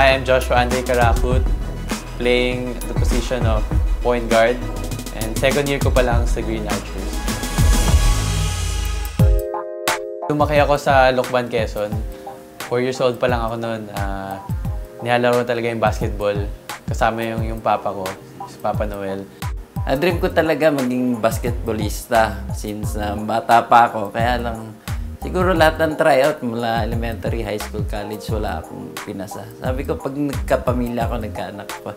Hi, I'm Joshua Andre Karakut, playing the position of point guard. And second year ko pa lang sa Green Archers. Lumaki ako sa Lokban, Quezon. 4 years old pa lang ako noon. Nilalaro talaga yung basketball. Kasama yung papa ko, si Papa Noel. Dream ko talaga maging basketballista since bata pa ako. Kaya lang, siguro lahat ng tryout mula elementary, high school, college, wala akong pinasa. Sabi ko, pag nagkapamilya ako, nagkaanak ko,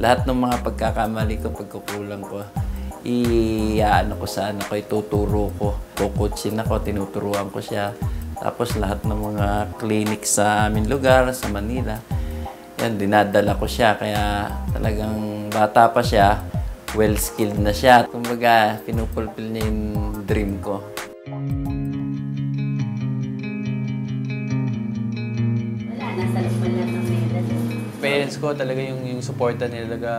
lahat ng mga pagkakamali ko, pagkukulang ko, i-ano ko sa anak ko, ituturo ko. Kukuchin ako, tinuturuan ko siya. Tapos lahat ng mga clinic sa aming lugar, sa Manila, yan, dinadala ko siya. Kaya talagang bata pa siya, well-skilled na siya. Kumbaga, pinupulpil niya yung dream ko. Parents ko talaga yung suporta nila talaga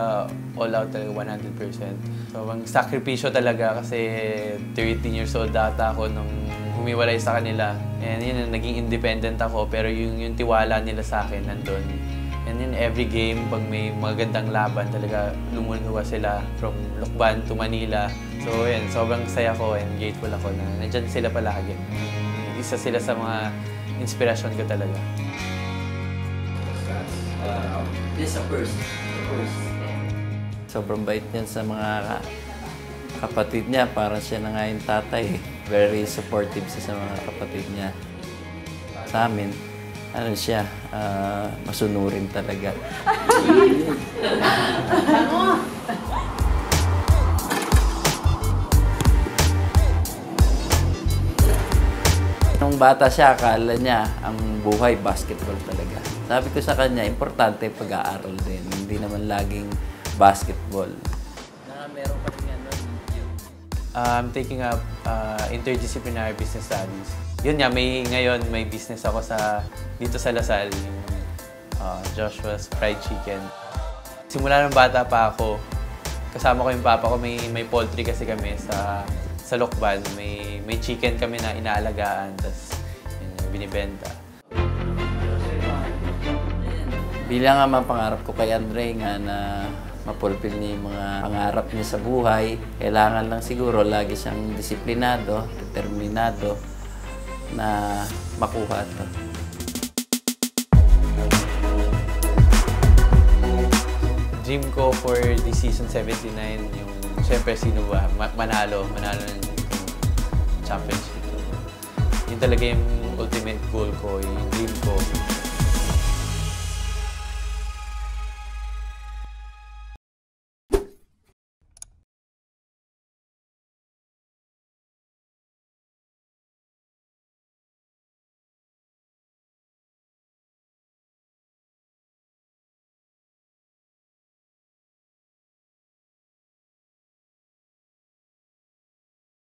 all out talaga 100%. So, ang sakripisyo talaga kasi 13 years old data ako nung humiwalay sa kanila. And yun, naging independent ako pero yung tiwala nila sa akin nandun. And yun, every game, pag may magandang laban, talaga lumuluwa sila from Lokban to Manila. So yun, sobrang saya ko and grateful ako na nandyan sila palagi. Isa sila sa mga inspirasyon ko talaga. This is first. Sobrang bait niya sa mga kapatid niya. Parang siya na nga yung tatay. Very supportive siya sa mga kapatid niya. Sa amin, ano siya, masunurin talaga. Nung bata siya, akala niya ang buhay basketball talaga. Sabi ko sa kanya, importante pag-aaral din. Hindi naman laging basketball. Meron pa rin ano? I'm taking up interdisciplinary business studies. Yun nga, ngayon may business ako dito sa Lasal, yung Joshua's Fried Chicken. Simula nung bata pa ako, kasama ko yung papa ko, may poultry kasi kami sa Lokban. May chicken kami na inaalagaan, tapos binibenta. Bilang nga mga pangarap ko kay Andre nga na mapulpil niya yung mga pangarap niya sa buhay, kailangan lang siguro lagi siyang disiplinado, determinado na makuha ito. Dream ko for this season 79, yung siyempre sino ba, manalo ng championship. Yun talaga yung ultimate goal ko, yung dream ko.